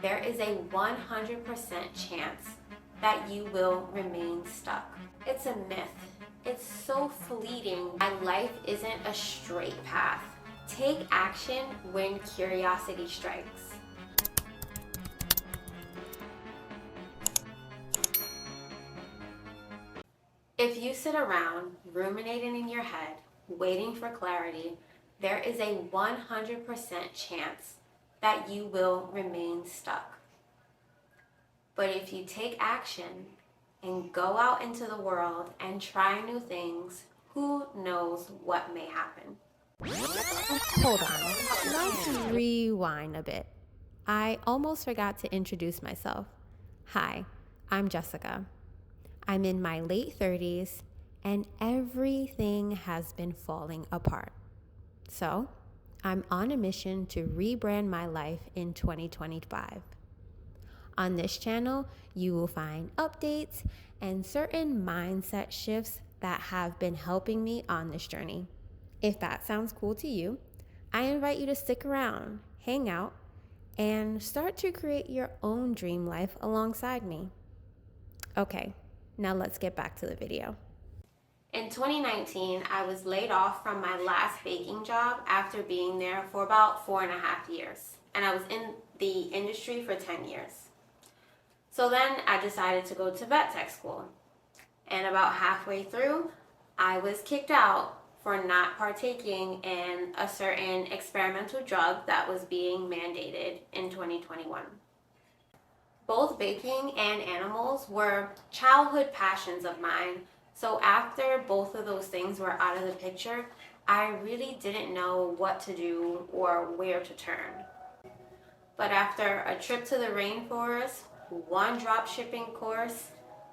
there is a 100% chance that you will remain stuck. It's a myth. It's so fleeting. My life isn't a straight path. Take action when curiosity strikes. If you sit around ruminating in your head, waiting for clarity, there is a 100% chance that you will remain stuck. But if you take action and go out into the world and try new things, who knows what may happen? Hold on. Let's rewind a bit. I almost forgot to introduce myself. Hi, I'm Jessica. I'm in my late 30s and everything has been falling apart. So, I'm on a mission to rebrand my life in 2025. On this channel, you will find updates and certain mindset shifts that have been helping me on this journey. If that sounds cool to you, I invite you to stick around, hang out, and start to create your own dream life alongside me. Okay, now let's get back to the video. In 2019, I was laid off from my last baking job after being there for about 4.5 years, and I was in the industry for 10 years. So then I decided to go to vet tech school, and about halfway through, I was kicked out for not partaking in a certain experimental drug that was being mandated in 2021. Both baking and animals were childhood passions of mine, so after both of those things were out of the picture, I really didn't know what to do or where to turn. But after a trip to the rainforest, one drop shipping course,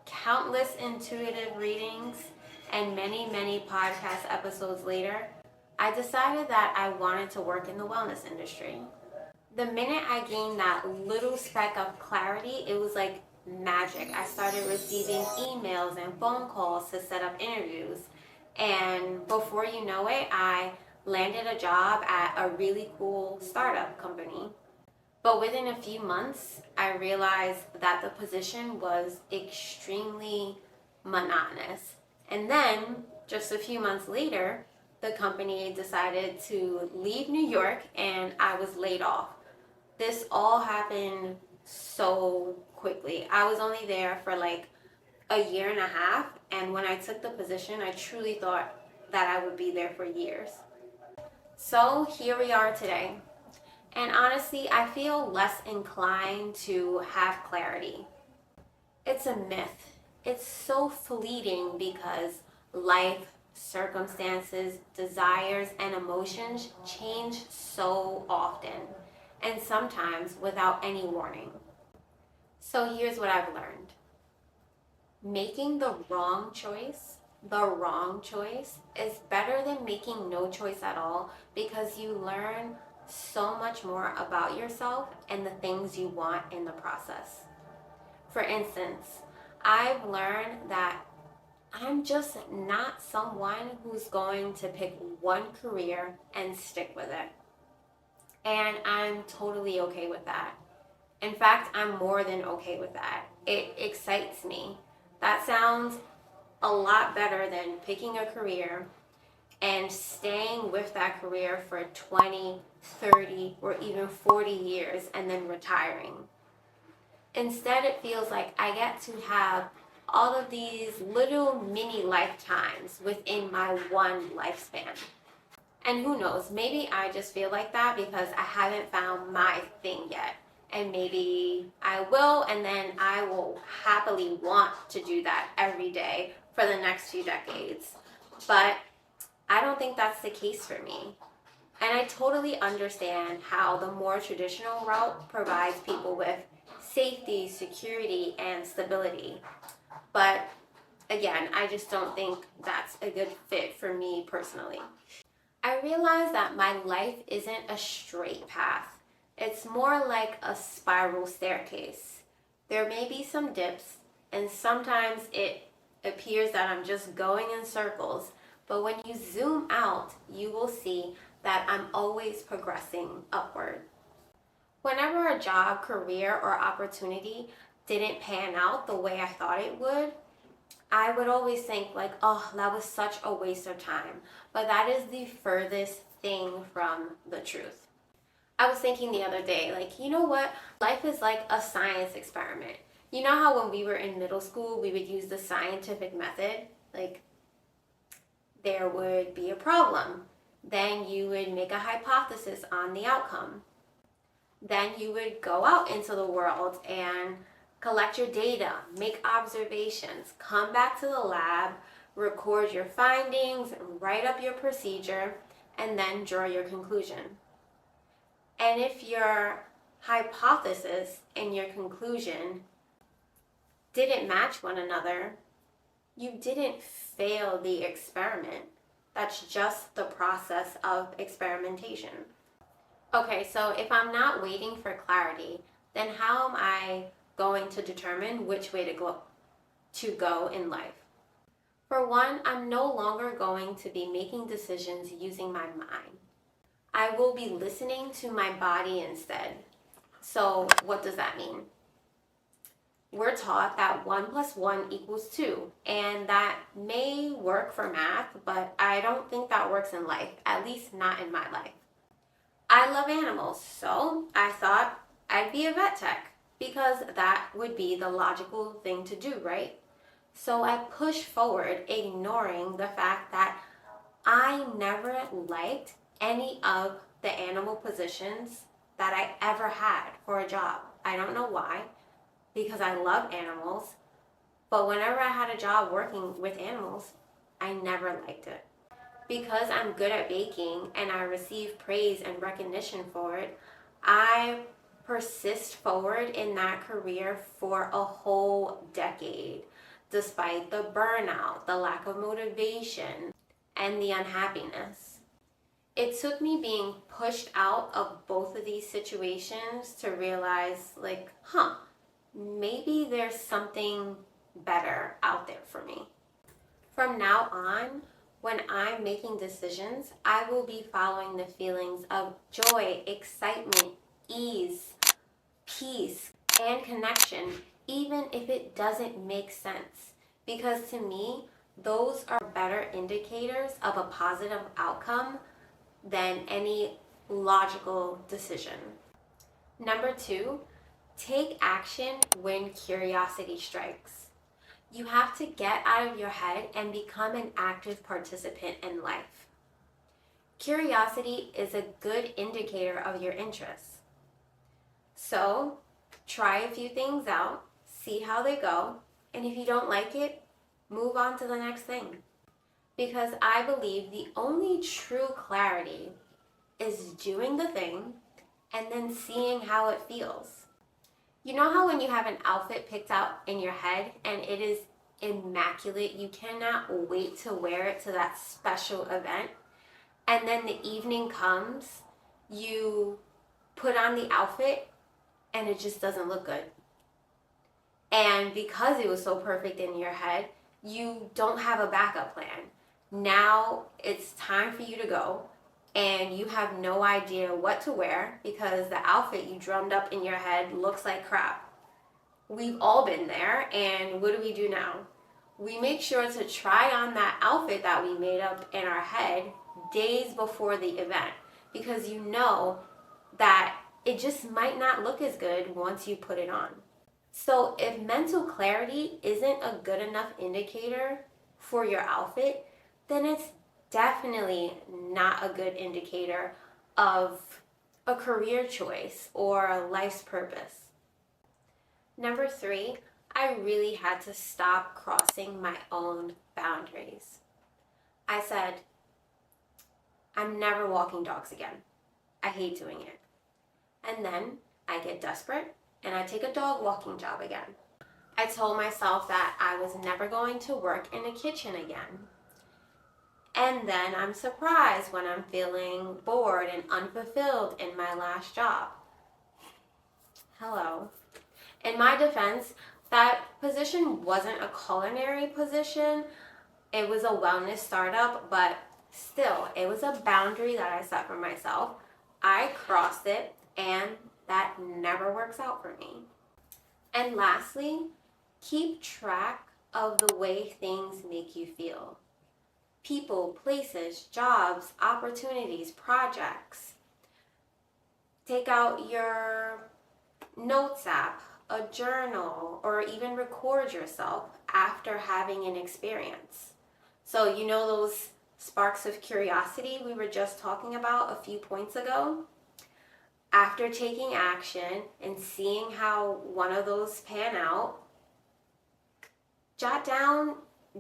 countless intuitive readings, and many, many podcast episodes later, I decided that I wanted to work in the wellness industry. The minute I gained that little speck of clarity, it was like magic. I started receiving emails and phone calls to set up interviews. And before you know it, I landed a job at a really cool startup company. But within a few months, I realized that the position was extremely monotonous. And then, just a few months later, the company decided to leave New York and I was laid off. This all happened so quickly. I was only there for like a year and a half, and when I took the position, I truly thought that I would be there for years. So here we are today. And honestly, I feel less inclined to have clarity. It's a myth. It's so fleeting because life, circumstances, desires, and emotions change so often, and sometimes without any warning. So here's what I've learned. Making the wrong choice is better than making no choice at all, because you learn so much more about yourself and the things you want in the process. For instance, I've learned that I'm just not someone who's going to pick one career and stick with it. And I'm totally okay with that. In fact, I'm more than okay with that. It excites me. That sounds a lot better than picking a career and staying with that career for 20, 30, or even 40 years and then retiring. Instead, it feels like I get to have all of these little mini lifetimes within my one lifespan. And who knows, maybe I just feel like that because I haven't found my thing yet. And maybe I will, and then I will happily want to do that every day for the next few decades. But I don't think that's the case for me. And I totally understand how the more traditional route provides people with safety, security, and stability. But again, I just don't think that's a good fit for me personally. I realize that my life isn't a straight path. It's more like a spiral staircase. There may be some dips, and sometimes it appears that I'm just going in circles. But when you zoom out, you will see that I'm always progressing upward. Whenever a job, career, or opportunity didn't pan out the way I thought it would, I would always think like, oh, that was such a waste of time. But that is the furthest thing from the truth. I was thinking the other day, like, you know what? Life is like a science experiment. You know how when we were in middle school, we would use the scientific method? Like, there would be a problem. Then you would make a hypothesis on the outcome. Then you would go out into the world and collect your data, make observations, come back to the lab, record your findings, write up your procedure, and then draw your conclusion. And if your hypothesis and your conclusion didn't match one another, you didn't fail the experiment. That's just the process of experimentation. Okay, so if I'm not waiting for clarity, then how am I going to determine which way to go in life? For one, I'm no longer going to be making decisions using my mind. I will be listening to my body instead. So what does that mean? We're taught that 1 + 1 = 2, and that may work for math, but I don't think that works in life, at least not in my life. I love animals, so I thought I'd be a vet tech because that would be the logical thing to do, right? So I pushed forward, ignoring the fact that I never liked any of the animal positions that I ever had for a job. I don't know why, because I love animals, but whenever I had a job working with animals, I never liked it. Because I'm good at baking and I receive praise and recognition for it, I persist forward in that career for a whole decade, despite the burnout, the lack of motivation, and the unhappiness. It took me being pushed out of both of these situations to realize, like, maybe there's something better out there for me. From now on, when I'm making decisions, I will be following the feelings of joy, excitement, ease, peace, and connection, even if it doesn't make sense. Because to me, those are better indicators of a positive outcome than any logical decision. Number 2, take action when curiosity strikes. You have to get out of your head and become an active participant in life. Curiosity is a good indicator of your interests. So, try a few things out, see how they go, and if you don't like it, move on to the next thing. Because I believe the only true clarity is doing the thing and then seeing how it feels. You know how when you have an outfit picked out in your head and it is immaculate, you cannot wait to wear it to that special event, and then the evening comes, you put on the outfit and it just doesn't look good. And because it was so perfect in your head, you don't have a backup plan. Now it's time for you to go, and you have no idea what to wear because the outfit you drummed up in your head looks like crap. We've all been there, and what do now? We make sure to try on that outfit that we made up in our head days before the event, because you know that it just might not look as good once you put it on. So if mental clarity isn't a good enough indicator for your outfit, then it's definitely not a good indicator of a career choice or a life's purpose. Number 3, I really had to stop crossing my own boundaries. I said, I'm never walking dogs again. I hate doing it. And then I get desperate and I take a dog walking job again. I told myself that I was never going to work in a kitchen again. And then I'm surprised when I'm feeling bored and unfulfilled in my last job. Hello. In my defense, that position wasn't a culinary position. It was a wellness startup, but still, it was a boundary that I set for myself. I crossed it, and That never works out for me. And lastly, keep track of the way things make you feel. People, places, jobs, opportunities, projects. Take out your notes app, a journal, or even record yourself after having an experience. So, you know those sparks of curiosity we were just talking about a few points ago? After taking action and seeing how one of those pan out, jot down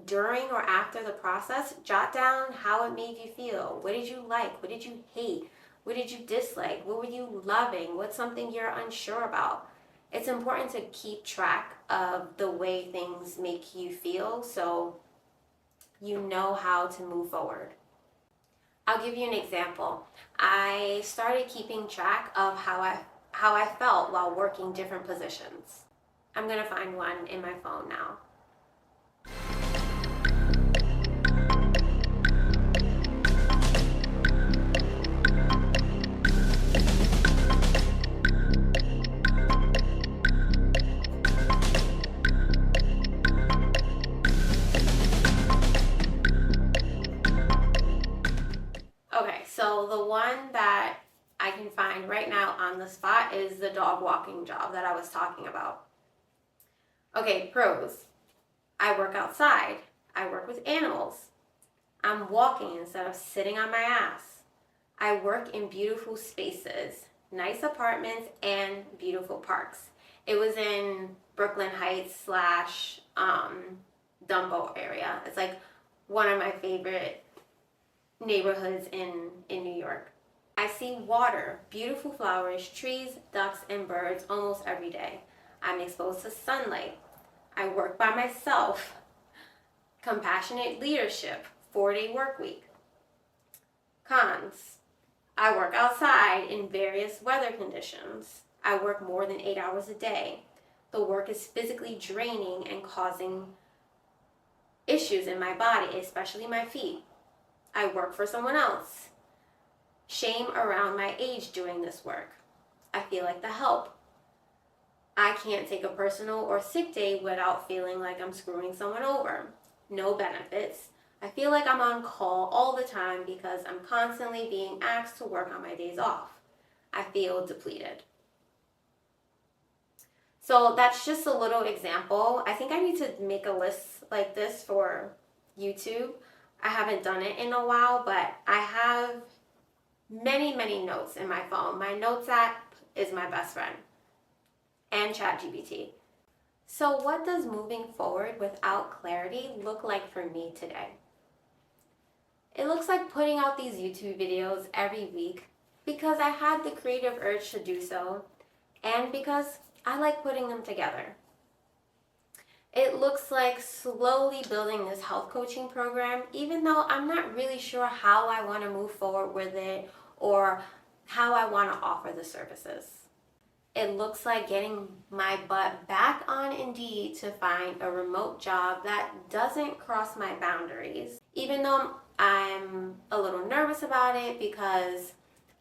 during or after the process, jot down how it made you feel. What did you like? What did you hate? What did you dislike? What were you loving? What's something you're unsure about? It's important to keep track of the way things make you feel so you know how to move forward. I'll give you an example. I started keeping track of how I felt while working different positions. I'm gonna find one in my phone now. Okay, so the one that I can find right now on the spot is the dog walking job that I was talking about. Okay, pros. I work outside. I work with animals. I'm walking instead of sitting on my ass. I work in beautiful spaces, nice apartments, and beautiful parks. It was in Brooklyn Heights slash Dumbo area. It's like one of my favorite neighborhoods in New York. I see water, beautiful flowers, trees, ducks, and birds almost every day. I'm exposed to sunlight. I work by myself. Compassionate leadership, 4-day work week. Cons. I work outside in various weather conditions. I work more than 8 hours a day. The work is physically draining and causing issues in my body, especially my feet. I work for someone else. Shame around my age doing this work. I feel like the help. I can't take a personal or sick day without feeling like I'm screwing someone over. No benefits. I feel like I'm on call all the time because I'm constantly being asked to work on my days off. I feel depleted. So that's just a little example. I think I need to make a list like this for YouTube. I haven't done it in a while, but I have many, many notes in my phone. My notes app is my best friend, and ChatGPT. So what does moving forward without clarity look like for me today? It looks like putting out these YouTube videos every week because I had the creative urge to do so and because I like putting them together. It looks like slowly building this health coaching program, even though I'm not really sure how I want to move forward with it or how I want to offer the services. It looks like getting my butt back on Indeed to find a remote job that doesn't cross my boundaries, even though I'm a little nervous about it because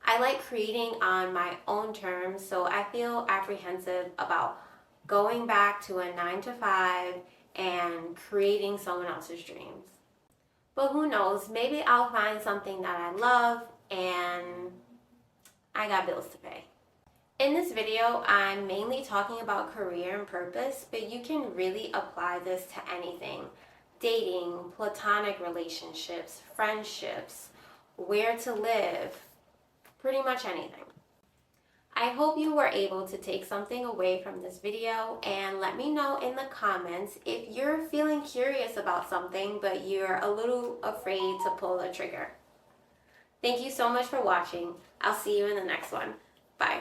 I like creating on my own terms, so I feel apprehensive about going back to a 9 to 5 and creating someone else's dreams. But who knows, maybe I'll find something that I love and I got bills to pay. In this video, I'm mainly talking about career and purpose, but you can really apply this to anything. Dating, platonic relationships, friendships, where to live, pretty much anything. I hope you were able to take something away from this video and let me know in the comments if you're feeling curious about something but you're a little afraid to pull the trigger. Thank you so much for watching. I'll see you in the next one. Bye.